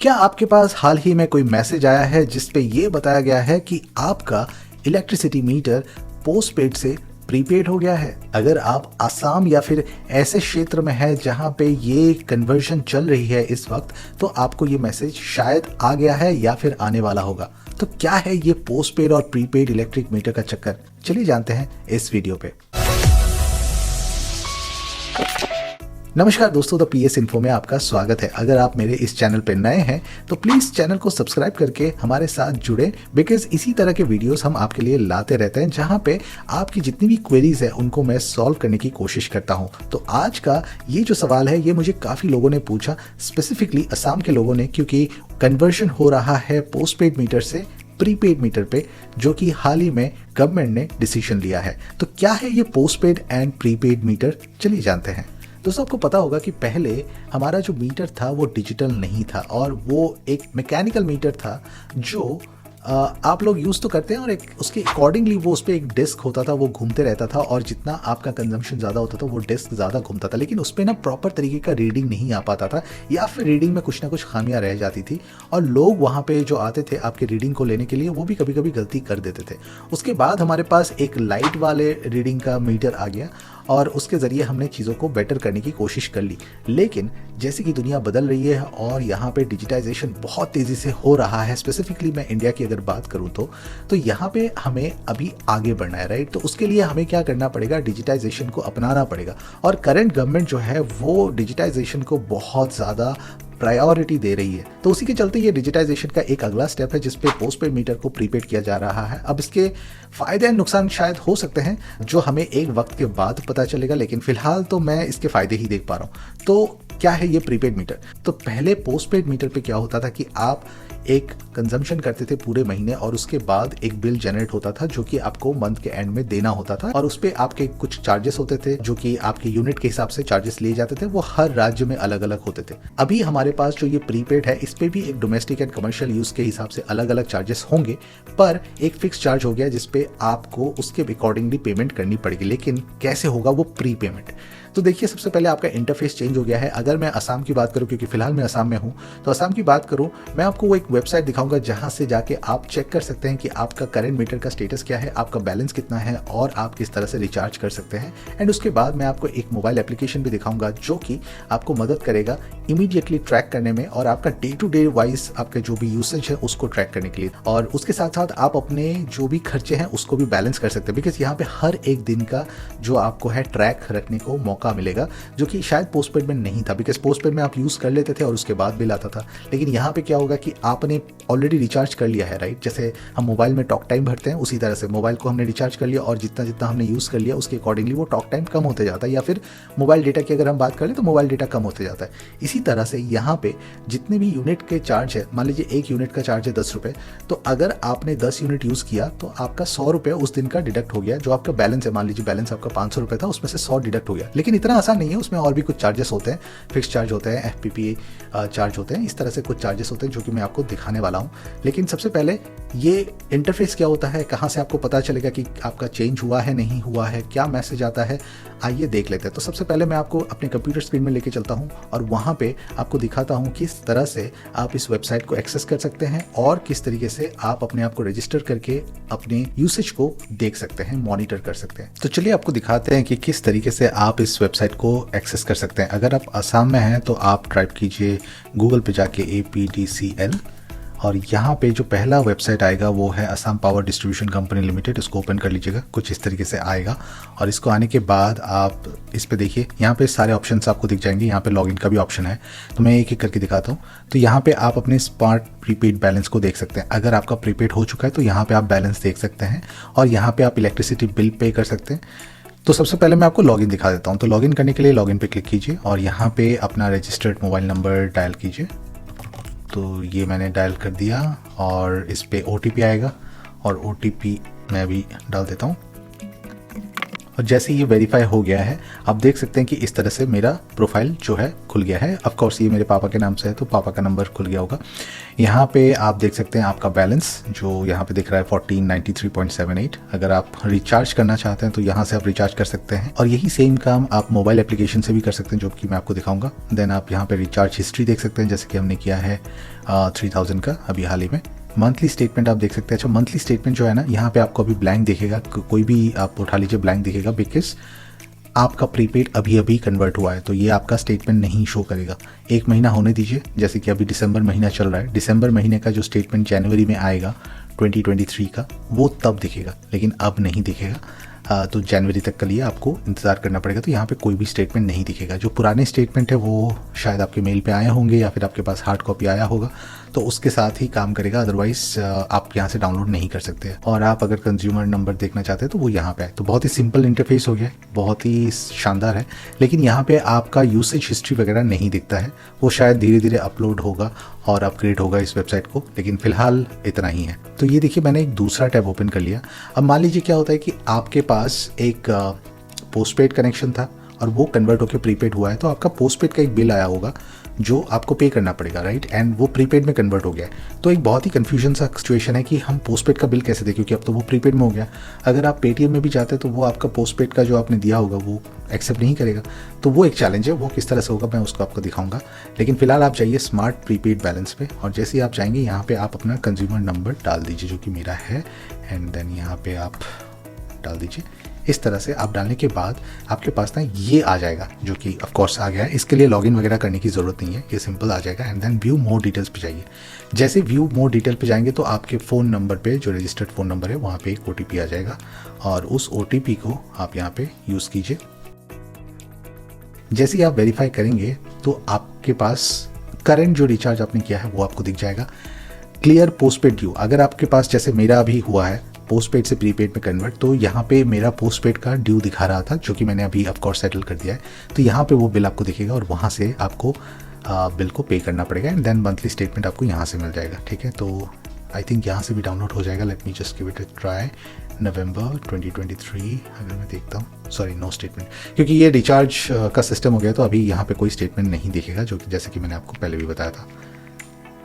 क्या आपके पास हाल ही में कोई मैसेज आया है जिस पे ये बताया गया है कि आपका इलेक्ट्रिसिटी मीटर पोस्टपेड से प्रीपेड हो गया है? अगर आप आसाम या फिर ऐसे क्षेत्र में है जहां पे ये कन्वर्जन चल रही है इस वक्त, तो आपको ये मैसेज शायद आ गया है या फिर आने वाला होगा। तो क्या है ये पोस्टपेड और प्रीपेड इलेक्ट्रिक मीटर का चक्कर? चलिए जानते हैं इस वीडियो पे। नमस्कार दोस्तों, द पीएस इन्फो में आपका स्वागत है। अगर आप मेरे इस चैनल पर नए हैं तो प्लीज चैनल को सब्सक्राइब करके हमारे साथ जुड़े, बिकॉज इसी तरह के वीडियोस हम आपके लिए लाते रहते हैं जहां पे आपकी जितनी भी क्वेरीज है उनको मैं सॉल्व करने की कोशिश करता हूं। तो आज का ये जो सवाल है ये मुझे काफी लोगों ने पूछा, स्पेसिफिकली असम के लोगों ने, क्योंकि कन्वर्शन हो रहा है पोस्टपेड मीटर से प्रीपेड मीटर पे, जो कि हाल ही में गवर्नमेंट ने डिसीजन लिया है। तो क्या है ये पोस्टपेड एंड प्रीपेड मीटर, चलिए जानते हैं। दोस्तों, आपको पता होगा कि पहले हमारा जो मीटर था वो डिजिटल नहीं था और वो एक मैकेनिकल मीटर था जो आप लोग यूज़ तो करते हैं, और एक उसके अकॉर्डिंगली वो उस पर एक डिस्क होता था, वो घूमते रहता था और जितना आपका कंजम्पशन ज़्यादा होता था वो डिस्क ज़्यादा घूमता था, लेकिन उस पर ना प्रॉपर तरीके का रीडिंग नहीं आ पाता था या फिर रीडिंग में कुछ ना कुछ खामियां रह जाती थी और लोग वहाँ पे जो आते थे आपके रीडिंग को लेने के लिए वो भी कभी कभी गलती कर देते थे। उसके बाद हमारे पास एक लाइट वाले रीडिंग का मीटर आ गया और उसके ज़रिए हमने चीज़ों को बेटर करने की कोशिश कर ली। लेकिन जैसे कि दुनिया बदल रही है और यहाँ पे डिजिटाइजेशन बहुत तेज़ी से हो रहा है, स्पेसिफिकली मैं इंडिया की अगर बात करूँ तो यहाँ पे हमें अभी आगे बढ़ना है, राइट? तो उसके लिए हमें क्या करना पड़ेगा, डिजिटाइजेशन को अपनाना पड़ेगा। और करंट गवर्नमेंट जो है वो डिजिटाइजेशन को बहुत ज़्यादा प्रायोरिटी दे रही है। तो उसी के चलते ये डिजिटाइजेशन का एक अगला स्टेप है जिसपे पोस्टपेड मीटर को प्रीपेड किया जा रहा है। अब इसके फायदे और नुकसान शायद हो सकते हैं जो हमें एक वक्त के बाद पता चलेगा, लेकिन फिलहाल तो मैं इसके फायदे ही देख पा रहा हूँ। तो क्या है ये प्रीपेड मीटर? तो पहले पोस्टपेड मीटर पे क्या होता था कि आप एक कंजम्पशन करते थे पूरे महीने और उसके बाद एक बिल जनरेट होता था जो कि आपको मंथ के एंड में देना होता था, और उस पे आपके कुछ चार्जेस होते थे जो कि आपके यूनिट के हिसाब से चार्जेस लिए जाते थे, वो हर राज्य में अलग अलग होते थे। अभी हमारे पास जो ये प्रीपेड है इस पे भी एक डोमेस्टिक एंड कमर्शियल यूज के हिसाब से अलग अलग चार्जेस होंगे, पर एक फिक्स चार्ज हो गया जिसपे आपको उसके अकॉर्डिंगली पेमेंट करनी पड़ेगी। लेकिन कैसे होगा वो प्री पेमेंट? तो देखिए, सबसे पहले आपका इंटरफेस चेंज हो गया है। अगर मैं असम की बात करूं, क्योंकि फिलहाल मैं असम में हूं, तो असम की बात करूं, मैं आपको वो एक वेबसाइट दिखाऊंगा जहां से जाके आप चेक कर सकते हैं कि आपका करंट मीटर का स्टेटस क्या है, आपका बैलेंस कितना है और आप किस तरह से रिचार्ज कर सकते हैं। एंड उसके बाद मैं आपको एक मोबाइल एप्लीकेशन भी दिखाऊंगा जो कि आपको मदद करेगा इमीडिएटली ट्रैक करने में और आपका डे टू डे वाइज आपका जो भी यूसेज है उसको ट्रैक करने के लिए। और उसके साथ साथ आप अपने जो भी खर्चे हैं उसको भी बैलेंस कर सकते हैं, बिकॉज यहाँ पे हर एक दिन का जो आपको है ट्रैक रखने को मौका मिलेगा, जो कि शायद पोस्टपेड में नहीं था। बिकॉज पोस्टपेड में आप यूज़ कर लेते थे और उसके बाद बिल आता था, लेकिन यहाँ पे क्या होगा कि आपने ऑलरेडी रिचार्ज कर लिया है, राइट? जैसे हम मोबाइल में टॉक टाइम भरते हैं उसी तरह से मोबाइल को हमने रिचार्ज कर लिया और जितना जितना हमने यूज़ कर लिया उसके अकॉर्डिंगली वो टॉक टाइम कम होते जाता है, या फिर मोबाइल डेटा की अगर हम बात करें तो मोबाइल डेटा कम होते जाता है। इसी तरह से यहाँ पे जितने भी यूनिट के चार्ज है, मान लीजिए एक यूनिट का चार्ज है 10 रुपये, तो अगर आपने 10 यूनिट यूज़ किया तो आपका 100 रुपये उस दिन का डिडक्ट हो गया। जो आपका बैलेंस है, मान लीजिए बैलेंस आपका 500 रुपये था, उसमें से 100 डिडक्ट हो गया। लेकिन इतना आसान नहीं है, उसमें और भी कुछ चार्जेस होते हैं, फिक्स चार्ज होते हैं, FPP चार्ज होते हैं, इस तरह से कुछ चार्जेस होते हैं जो कि मैं आपको दिखाने वाला हूँ। लेकिन सबसे पहले ये इंटरफेस क्या होता है, कहाँ से आपको पता चलेगा कि आपका चेंज हुआ है नहीं हुआ है, क्या मैसेज आता है, आइए देख लेते हैं। तो सबसे पहले मैं आपको अपने कंप्यूटर स्क्रीन में लेके चलता हूँ और वहाँ पे आपको दिखाता हूँ किस तरह से आप इस वेबसाइट को एक्सेस कर सकते हैं और किस तरीके से आप अपने आप को रजिस्टर करके अपने यूसेज को देख सकते हैं, मॉनिटर कर सकते हैं। तो चलिए आपको दिखाते हैं कि किस तरीके से आप इस वेबसाइट को एक्सेस कर सकते हैं। अगर आप असम में हैं तो आप टाइप कीजिए गूगल पे जाके APDCL, और यहाँ पे जो पहला वेबसाइट आएगा वो है Assam power distribution company limited. इसको ओपन कर लीजिएगा, कुछ इस तरीके से आएगा। और इसको आने के बाद आप इस पे देखिए, यहाँ पे सारे ऑप्शंस आपको दिख जाएंगे। यहाँ पे लॉगिन का भी ऑप्शन है, तो मैं एक एक करके दिखाता हूँ। तो यहाँ पे आप अपने स्मार्ट प्रीपेड बैलेंस को देख सकते हैं। अगर आपका प्रीपेड हो चुका है तो यहाँ पे आप बैलेंस देख सकते हैं और यहाँ पे आप इलेक्ट्रिसिटी बिल पे कर सकते हैं। तो सबसे पहले मैं आपको लॉगिन दिखा देता हूँ। तो लॉगिन करने के लिए लॉगिन पे क्लिक कीजिए और यहाँ पे अपना रजिस्टर्ड मोबाइल नंबर डायल कीजिए। तो ये मैंने डायल कर दिया और इस पे OTP आएगा और OTP मैं भी डाल देता हूँ। और जैसे ये वेरीफाई हो गया है, आप देख सकते हैं कि इस तरह से मेरा प्रोफाइल जो है खुल गया है। ऑफ कोर्स ये मेरे पापा के नाम से है तो पापा का नंबर खुल गया होगा। यहाँ पे आप देख सकते हैं आपका बैलेंस जो यहाँ पे दिख रहा है 1493.78। अगर आप रिचार्ज करना चाहते हैं तो यहाँ से आप रिचार्ज कर सकते हैं, और यही सेम काम आप मोबाइल एप्लीकेशन से भी कर सकते हैं, जो कि मैं आपको दिखाऊंगा। देन आप यहाँ पे रिचार्ज हिस्ट्री देख सकते हैं, जैसे कि हमने किया है 3000 का अभी हाल ही में। मंथली स्टेटमेंट आप देख सकते हैं। अच्छा, मंथली स्टेटमेंट जो है ना, यहाँ पे आपको अभी ब्लैंक दिखेगा, कोई भी आप उठा लीजिए ब्लैंक दिखेगा, बिकॉज आपका प्रीपेड अभी अभी कन्वर्ट हुआ है तो ये आपका स्टेटमेंट नहीं शो करेगा। एक महीना होने दीजिए, जैसे कि अभी दिसंबर महीना चल रहा है, दिसंबर महीने का जो स्टेटमेंट जनवरी में आएगा 2023 का, वो तब दिखेगा, लेकिन अब नहीं दिखेगा। तो जनवरी तक के लिए आपको इंतज़ार करना पड़ेगा। तो यहाँ पे कोई भी स्टेटमेंट नहीं दिखेगा। जो पुराने स्टेटमेंट है वो शायद आपके मेल पे आए होंगे या फिर आपके पास हार्ड कॉपी आया होगा, तो उसके साथ ही काम करेगा, अदरवाइज आप यहाँ से डाउनलोड नहीं कर सकते। और आप अगर कंज्यूमर नंबर देखना चाहते हैं तो वो यहाँ पे है। तो बहुत ही सिंपल इंटरफेस हो गया है, बहुत ही शानदार है। लेकिन यहाँ पे आपका यूसेज हिस्ट्री वगैरह नहीं दिखता है, वो शायद धीरे धीरे अपलोड होगा और अपग्रेड होगा इस वेबसाइट को, लेकिन फिलहाल इतना ही है। तो ये देखिए, मैंने एक दूसरा टैब ओपन कर लिया। अब मान लीजिए क्या होता है कि आपके पास एक पोस्टपेड कनेक्शन था और वो कन्वर्ट होकर प्रीपेड हुआ है, तो आपका पोस्टपेड का एक बिल आया होगा जो आपको पे करना पड़ेगा, राइट, एंड वो प्रीपेड में कन्वर्ट हो गया है। तो एक बहुत ही कन्फ्यूजन सा सिचुएशन है कि हम पोस्टपेड का बिल कैसे दें, क्योंकि अब तो वो प्रीपेड में हो गया। अगर आप पेटीएम में भी जाते हैं तो वो आपका पोस्टपेड का जो आपने दिया होगा वो एक्सेप्ट नहीं करेगा। तो वो एक चैलेंज है, वो किस तरह से होगा मैं उसको आपको दिखाऊंगा। लेकिन फिलहाल आप जाइए स्मार्ट प्रीपेड बैलेंस पे, और जैसे ही आप जाएंगे यहाँ पे आप अपना कंज्यूमर नंबर डाल दीजिए, जो कि मेरा है, एंड देन यहाँ पे आप डाल दीजिए। इस तरह से आप डालने के बाद आपके पास ना ये आ जाएगा, जो कि ऑफ कोर्स आ गया है। इसके लिए लॉगिन वगैरह करने की ज़रूरत नहीं है, ये सिंपल आ जाएगा। And then view more details पे जाइए। जैसे व्यू मोर डिटेल पे जाएंगे तो आपके फ़ोन नंबर पे, जो रजिस्टर्ड फ़ोन नंबर है, वहाँ पे एक OTP आ जाएगा, और उस OTP को आप यहाँ पे यूज़ कीजिए। जैसे ही आप वेरीफाई करेंगे तो आपके पास करंट जो रिचार्ज आपने किया है वो आपको दिख जाएगा। क्लियर पोस्टपेड ड्यू, अगर आपके पास जैसे मेरा अभी हुआ है पोस्टपेड से प्रीपेड में कन्वर्ट, तो यहाँ पे मेरा पोस्टपेड का ड्यू दिखा रहा था, जो कि मैंने अभी ऑफ कोर्स सेटल कर दिया है। तो यहाँ पे वो बिल आपको दिखेगा और वहाँ से आपको बिल को पे करना पड़ेगा, एंड देन मंथली स्टेटमेंट आपको यहाँ से मिल जाएगा। ठीक है, तो आई थिंक यहाँ से भी डाउनलोड हो जाएगा। Let me just give it a try. नवंबर 2023 अगर मैं देखता हूँ, सॉरी नो स्टेटमेंट, क्योंकि ये रिचार्ज का सिस्टम हो गया तो अभी यहाँ पे कोई स्टेटमेंट नहीं दिखेगा, जो कि जैसे कि मैंने आपको पहले भी बताया था,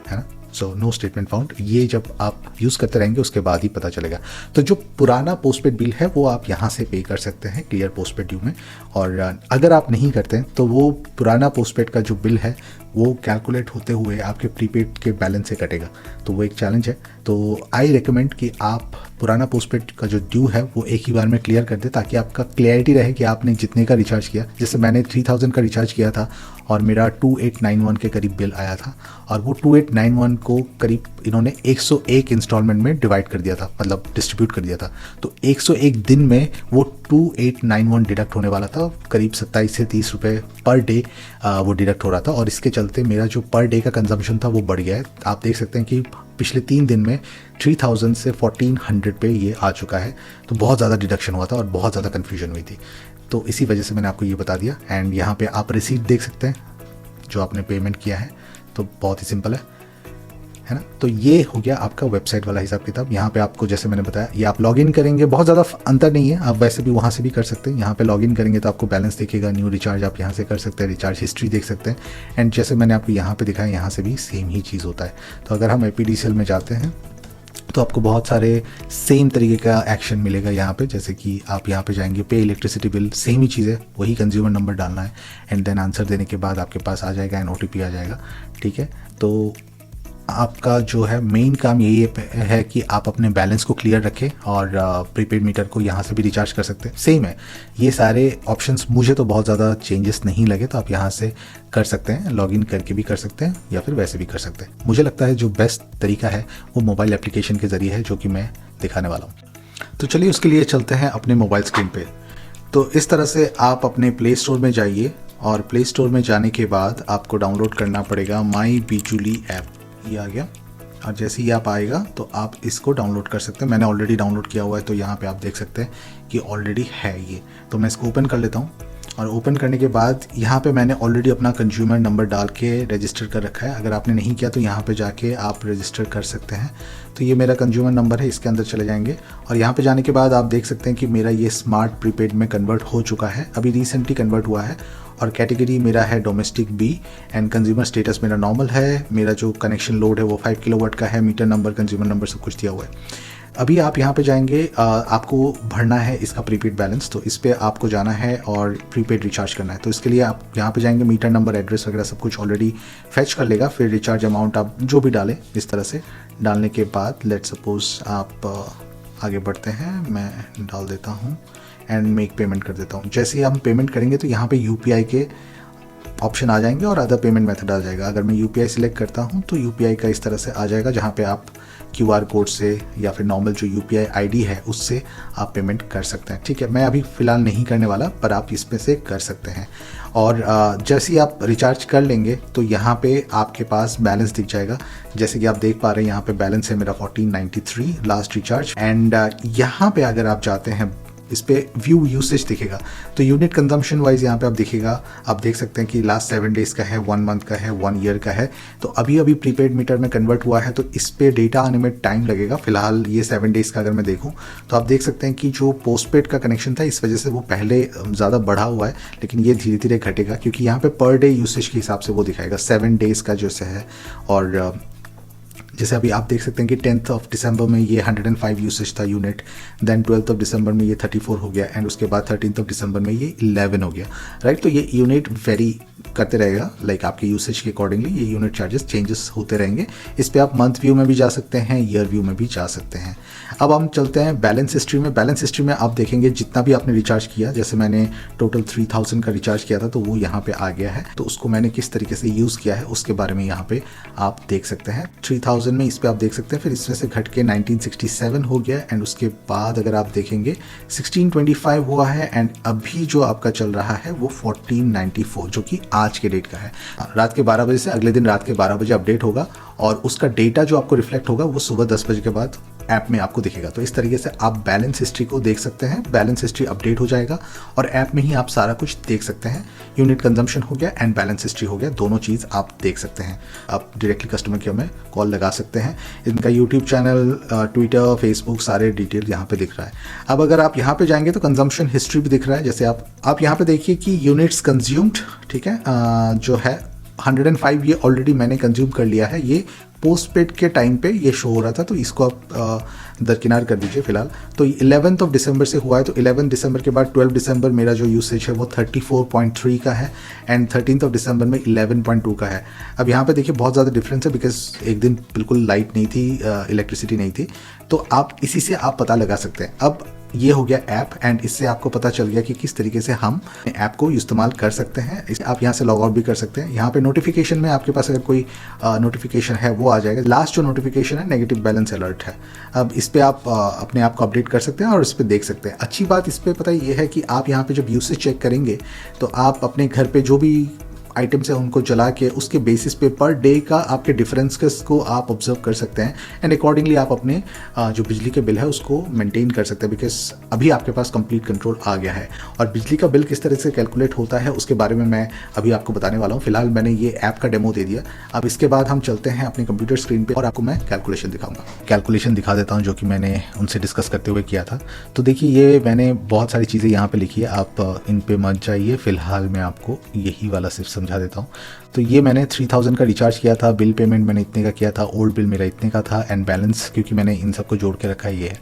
है ना। सो नो स्टेटमेंट फाउंड, ये जब आप यूज़ करते रहेंगे उसके बाद ही पता चलेगा। तो जो पुराना पोस्टपेड बिल है वो आप यहाँ से पे कर सकते हैं क्लियर पोस्टपेड ड्यू में, और अगर आप नहीं करते हैं तो वो पुराना पोस्टपेड का जो बिल है वो कैलकुलेट होते हुए आपके प्रीपेड के बैलेंस से कटेगा। तो वो एक चैलेंज है। तो आई रिकमेंड कि आप पुराना पोस्टपेड का जो ड्यू है वो एक ही बार में क्लियर कर दे, ताकि आपका क्लियरिटी रहे कि आपने जितने का रिचार्ज किया। जैसे मैंने 3000 का रिचार्ज किया था और मेरा 2891 के करीब बिल आया था, और वो 2891 को करीब इन्होंने 101 इंस्टॉलमेंट में डिवाइड कर दिया था, मतलब डिस्ट्रीब्यूट कर दिया था। तो 101 दिन में वो 2891 डिडक्ट होने वाला था, करीब 27 से 30 रुपये पर डे वो डिडक्ट हो रहा था, और इसके चलते मेरा जो पर डे का कंजम्पशन था वो बढ़ गया है। आप देख सकते हैं कि पिछले 3 दिन में 3000 से 1400 पे ये आ चुका है। तो बहुत ज़्यादा डिडक्शन हुआ था और बहुत ज़्यादा कन्फ्यूजन हुई थी, तो इसी वजह से मैंने आपको ये बता दिया। एंड यहाँ पे आप रिसीट देख सकते हैं जो आपने पेमेंट किया है, तो बहुत ही सिंपल है ना। तो ये हो गया आपका वेबसाइट वाला हिसाब किताब। यहाँ पे आपको जैसे मैंने बताया, ये आप लॉगिन करेंगे, बहुत ज़्यादा अंतर नहीं है, आप वैसे भी वहाँ से भी कर सकते हैं। यहाँ पे लॉगिन करेंगे तो आपको बैलेंस दिखेगा, न्यू रिचार्ज आप यहाँ से कर सकते हैं, रिचार्ज हिस्ट्री देख सकते हैं। एंड जैसे मैंने आपको यहाँ पे दिखाया, यहाँ से भी सेम ही चीज़ होता है। तो अगर हम APDCL में जाते हैं तो आपको बहुत सारे सेम तरीके का एक्शन मिलेगा यहाँ पे। जैसे कि आप यहाँ पे जाएंगे, पे इलेक्ट्रिसिटी बिल, सेम ही चीज़ है, वही कंज्यूमर नंबर डालना है, एंड देन आंसर देने के बाद आपके पास आ जाएगा एंड OTP आ जाएगा। ठीक है, तो आपका जो है मेन काम यही है कि आप अपने बैलेंस को क्लियर रखें, और प्रीपेड मीटर को यहाँ से भी रिचार्ज कर सकते हैं। सेम है ये सारे ऑप्शंस, मुझे तो बहुत ज़्यादा चेंजेस नहीं लगे, तो आप यहाँ से कर सकते हैं, लॉगिन करके भी कर सकते हैं या फिर वैसे भी कर सकते हैं। मुझे लगता है जो बेस्ट तरीका है वो मोबाइल एप्लीकेशन के ज़रिए है, जो कि मैं दिखाने वाला हूँ। तो चलिए उसके लिए चलते हैं अपने मोबाइल स्क्रीन पे। तो इस तरह से आप अपने प्ले स्टोर में जाइए, और प्ले स्टोर में जाने के बाद आपको डाउनलोड करना पड़ेगा माई बिजुली ऐप। ये आ गया, और जैसे ही आप आएगा तो आप इसको डाउनलोड कर सकते हैं। मैंने ऑलरेडी डाउनलोड किया हुआ है, तो यहाँ पे आप देख सकते हैं कि ऑलरेडी है ये। तो मैं इसको ओपन कर लेता हूँ, और ओपन करने के बाद यहाँ पे मैंने ऑलरेडी अपना कंज्यूमर नंबर डाल के रजिस्टर कर रखा है। अगर आपने नहीं किया तो यहाँ पे जाके आप रजिस्टर कर सकते हैं। तो ये मेरा कंज्यूमर नंबर है, इसके अंदर चले जाएंगे और यहाँ पे जाने के बाद आप देख सकते हैं कि मेरा ये स्मार्ट प्रीपेड में कन्वर्ट हो चुका है, अभी रिसेंटली कन्वर्ट हुआ है। और कैटेगरी मेरा है domestic B and consumer status मेरा नॉर्मल है। मेरा जो कनेक्शन लोड है वो 5 किलोवाट का है, मीटर नंबर कंज्यूमर नंबर सब कुछ दिया हुआ है। अभी आप यहाँ पे जाएंगे, आपको भरना है इसका प्रीपेड बैलेंस, तो इस पर आपको जाना है और प्रीपेड रिचार्ज करना है। तो इसके लिए आप यहाँ पे जाएंगे, मीटर नंबर एड्रेस वगैरह सब कुछ ऑलरेडी फैच कर लेगा। फिर रिचार्ज अमाउंट आप जो भी डालें इस तरह से डालने के बाद लेट सपोज आप आगे बढ़ते हैं, मैं डाल देता हूँ एंड मेक पेमेंट कर देता हूँ। जैसे ही हम पेमेंट करेंगे तो यहाँ पे UPI के ऑप्शन आ जाएंगे और अदर पेमेंट मेथड आ जाएगा। अगर मैं UPI सिलेक्ट करता हूँ तो UPI का इस तरह से आ जाएगा, जहाँ पे आप QR कोड से या फिर नॉर्मल जो UPI ID है उससे आप पेमेंट कर सकते हैं। ठीक है, मैं अभी फ़िलहाल नहीं करने वाला, पर आप इसमें से कर सकते हैं। और जैसे ही आप रिचार्ज कर लेंगे तो यहाँ पे आपके पास बैलेंस दिख जाएगा। जैसे कि आप देख पा रहे हैं यहाँ पे बैलेंस है मेरा 1493 लास्ट रिचार्ज। एंड यहाँ पे अगर आप जाते हैं इस पे व्यू यूसेज दिखेगा, तो यूनिट कंजम्पशन वाइज यहाँ पे आप दिखेगा, आप देख सकते हैं कि लास्ट 7 डेज़ का है, 1 मंथ का है, 1 ईयर का है। तो अभी अभी प्रीपेड मीटर में कन्वर्ट हुआ है तो इस पे डेटा आने में टाइम लगेगा। फिलहाल ये 7 डेज़ का अगर मैं देखूँ तो आप देख सकते हैं कि जो पोस्टपेड का कनेक्शन था इस वजह से वो पहले ज़्यादा बढ़ा हुआ है, लेकिन ये धीरे धीरे घटेगा क्योंकि यहाँ पे पर डे यूसेज के हिसाब से वो दिखाएगा 7 डेज़ का जैसे है। और जैसे अभी आप देख सकते हैं कि 10th ऑफ दिसंबर में ये 105 यूसेज था unit, then 12th of December में ये 34 हो गया एंड उसके बाद 13th ऑफ दिसंबर में ये 11 हो गया, राइट। तो ये यूनिट वेरी करते रहेगा, लाइक आपके यूसेज के अकॉर्डिंगली ये यूनिट चार्जेस चेंजेस होते रहेंगे। इस पर आप मंथ व्यू में भी जा सकते हैं, ईयर व्यू में भी जा सकते हैं। अब हम चलते हैं बैलेंस हिस्ट्री में। बैलेंस हिस्ट्री में आप देखेंगे जितना भी आपने रिचार्ज किया, जैसे मैंने टोटल 3000 का रिचार्ज किया था तो वो यहाँ पे आ गया है। तो उसको मैंने किस तरीके से यूज़ किया है उसके बारे में यहाँ पे आप देख सकते हैं। 3000 में इस पर आप देख सकते हैं, फिर इसमें से घट के 1967 हो गया एंड उसके बाद अगर आप देखेंगे 1625 हुआ है एंड अभी जो आपका चल रहा है वो 1494 जो कि आज के डेट का है। रात के 12 बजे से अगले दिन रात के 12 बजे अपडेट होगा और उसका डेटा जो आपको रिफ्लेक्ट होगा वो सुबह 10 बजे के बाद ऐप में आपको दिखेगा। तो इस तरीके से आप बैलेंस हिस्ट्री को देख सकते हैं। बैलेंस हिस्ट्री अपडेट हो जाएगा और ऐप में ही आप सारा कुछ देख सकते हैं। यूनिट कंजम्पशन हो गया एंड बैलेंस हिस्ट्री हो गया, दोनों चीज़ आप देख सकते हैं। आप डायरेक्टली कस्टमर केयर में कॉल लगा सकते हैं। इनका यूट्यूब चैनल, ट्विटर, फेसबुक सारे डिटेल यहाँ पे दिख रहा है। अब अगर आप यहाँ पे जाएंगे तो कंजम्पशन हिस्ट्री भी दिख रहा है। जैसे आप यहाँ पे देखिए कि यूनिट्स कंज्यूम्ड, ठीक है, जो है 105 ये ऑलरेडी मैंने कंज्यूम कर लिया है। ये पोस्टपेड के टाइम पे ये शो हो रहा था, तो इसको आप दरकिनार कर दीजिए फिलहाल। तो 11th ऑफ दिसंबर से हुआ है, तो 11 दिसंबर के बाद 12 दिसंबर मेरा जो यूसेज है वो 34.3 का है एंड 13th ऑफ दिसंबर में 11.2 का है। अब यहाँ पे देखिए बहुत ज़्यादा डिफरेंस है बिकॉज एक दिन बिल्कुल लाइट नहीं थी, इलेक्ट्रिसिटी नहीं थी। तो आप इसी से आप पता लगा सकते हैं। अब ये हो गया ऐप एंड इससे आपको पता चल गया कि किस तरीके से हम ऐप को इस्तेमाल कर सकते हैं। आप यहाँ से लॉग आउट भी कर सकते हैं। यहाँ पे नोटिफिकेशन में आपके पास अगर कोई नोटिफिकेशन है वो आ जाएगा। लास्ट जो नोटिफिकेशन है नेगेटिव बैलेंस अलर्ट है। अब इस पर आप अपने आप को अपडेट कर सकते हैं और इस पर देख सकते हैं। अच्छी बात इस पर पता ये है कि आप यहाँ पे जब यूसेज चेक करेंगे तो आप अपने घर पे जो भी आइटम्स है उनको जला के उसके बेसिस पे पर डे का आपके डिफरेंसेस को आप ऑब्जर्व कर सकते हैं एंड अकॉर्डिंगली आप अपने जो बिजली के बिल है उसको मेंटेन कर सकते हैं। बिकॉज अभी आपके पास कंप्लीट कंट्रोल आ गया है और बिजली का बिल किस तरह से कैलकुलेट होता है उसके बारे में मैं अभी आपको बताने वाला हूँ। फिलहाल मैंने ये ऐप का डेमो दे दिया। अब इसके बाद हम चलते हैं अपने कंप्यूटर स्क्रीन पर और आपको मैं कैलकुलेशन दिखाऊंगा। कैलकुलेशन दिखा देता हूँ जो कि मैंने उनसे डिस्कस करते हुए किया था। तो देखिए ये मैंने बहुत सारी चीज़ें यहाँ पर लिखी है, आप इन पर मत जाइए। फिलहाल मैं आपको यही वाला सिर्फ समझा देता हूँ। तो ये मैंने 3000 का रिचार्ज किया था, बिल पेमेंट मैंने इतने का किया था, ओल्ड बिल मेरा इतने का था एंड बैलेंस क्योंकि मैंने इन सबको जोड़ के रखा है ये है।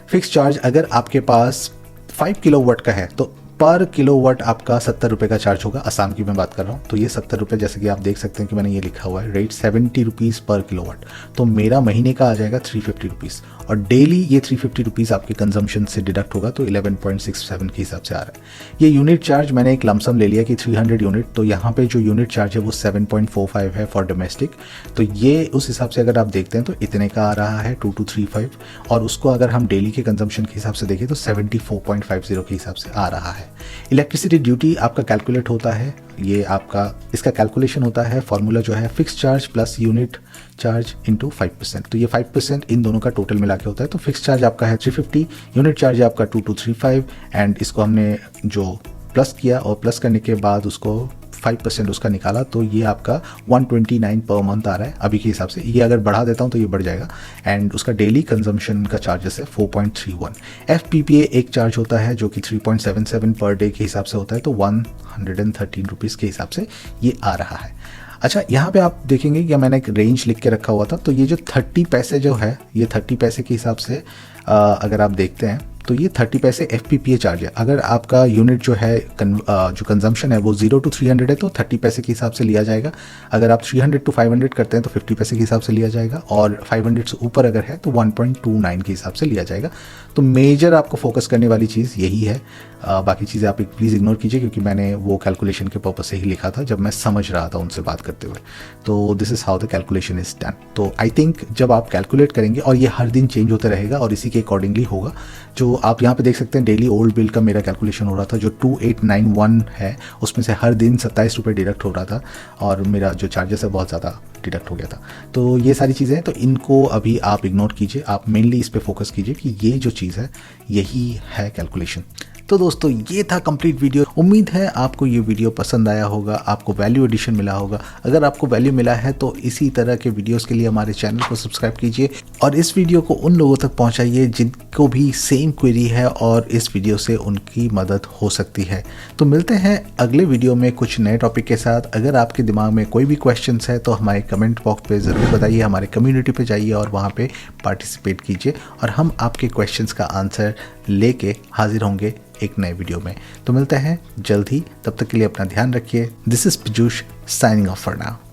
फिक्स चार्ज अगर आपके पास 5 किलोवाट का है तो पर किलोवाट आपका 70 रुपये का चार्ज होगा। असम की मैं बात कर रहा हूँ। तो ये 70 रुपये, जैसे कि आप देख सकते हैं कि मैंने ये लिखा हुआ है रेट 70 रुपीज़ पर किलोवाट। तो मेरा महीने का आ जाएगा 350 रुपीज़ और डेली ये 350 रुपीज़ आपके कंजम्पशन से डिडक्ट होगा। तो 11.67 के हिसाब से आ रहा है। ये यूनिट चार्ज मैंने एक लमसम ले लिया कि 300 यूनिट, तो यहाँ पे जो यूनिट चार्ज है वो 7.45 है फॉर डोमेस्टिक। तो ये उस हिसाब से अगर आप देखते हैं तो इतने का आ रहा है 2235 और उसको अगर हम डेली के कंजम्पशन के हिसाब से देखें तो 74.50 के हिसाब से आ रहा है। इलेक्ट्रिसिटी ड्यूटी आपका कैलकुलेट होता है, ये आपका इसका कैलकुलेशन होता है फॉर्मूला जो है fix charge plus unit charge into 5%। तो ये 5% इन दोनों का टोटल मिला के होता है। तो फिक्स चार्ज आपका है 350, यूनिट चार्ज है आपका 2235 एंड इसको हमने जो प्लस किया और प्लस करने के बाद उसको 5% उसका निकाला, तो ये आपका 129 पर मंथ आ रहा है अभी के हिसाब से। ये अगर बढ़ा देता हूँ तो ये बढ़ जाएगा। एंड उसका डेली कंजम्पशन का चार्जेस है 4.31। FPPA एक चार्ज होता है जो कि 3.77 पर डे के हिसाब से होता है, तो 113 रुपीज़ के हिसाब से ये आ रहा है। अच्छा, यहाँ पे आप देखेंगे कि मैंने एक रेंज लिख के रखा हुआ था, तो ये जो 30 पैसे जो है, ये 30 पैसे के हिसाब से अगर आप देखते हैं तो ये 30 पैसे FPPA चार्ज है। अगर आपका यूनिट जो है जो कंजम्पशन है वो 0 to 300 है तो 30 पैसे के हिसाब से लिया जाएगा। अगर आप 300 to 500 करते हैं तो 50 पैसे के हिसाब से लिया जाएगा, और 500 से ऊपर अगर है तो 1.29 के हिसाब से लिया जाएगा। तो मेजर आपको फोकस करने वाली चीज़ यही है। बाकी चीज़ें आप प्लीज़ इग्नोर कीजिए, क्योंकि मैंने वो कैलकुलेशन के पर्पज़ से ही लिखा था जब मैं समझ रहा था उनसे बात करते हुए। तो this is how the calculation is done. तो आई थिंक जब आप कैलकुलेट करेंगे, और ये हर दिन चेंज होता रहेगा और इसी के अकॉर्डिंगली होगा। जो आप यहाँ पे देख सकते हैं डेली ओल्ड बिल का मेरा कैलकुलेशन हो रहा था, जो 2891 है उसमें से हर दिन 27 रुपये डिडक्ट हो रहा था, और मेरा जो चार्जेस है बहुत ज़्यादा डिडक्ट हो गया था। तो ये सारी चीज़ें हैं, तो इनको अभी आप इग्नोर कीजिए, आप मेनली इस पे फोकस कीजिए कि ये जो चीज़ है यही है कैलकुलेशन। तो दोस्तों ये था कंप्लीट वीडियो। उम्मीद है आपको ये वीडियो पसंद आया होगा, आपको वैल्यू एडिशन मिला होगा। अगर आपको वैल्यू मिला है तो इसी तरह के वीडियोस के लिए हमारे चैनल को सब्सक्राइब कीजिए, और इस वीडियो को उन लोगों तक पहुंचाइए जिनको भी सेम क्वेरी है और इस वीडियो से उनकी मदद हो सकती है। तो मिलते हैं अगले वीडियो में कुछ नए टॉपिक के साथ। अगर आपके दिमाग में कोई भी क्वेश्चंस है तो हमारे कमेंट बॉक्स पे ज़रूर बताइए, हमारे कम्युनिटी पे जाइए और वहाँ पे पार्टिसिपेट कीजिए, और हम आपके क्वेश्चंस का आंसर लेके हाजिर होंगे एक नए वीडियो में। तो मिलते हैं जल्द ही, तब तक के लिए अपना ध्यान रखिए। This is Piyush signing off for now.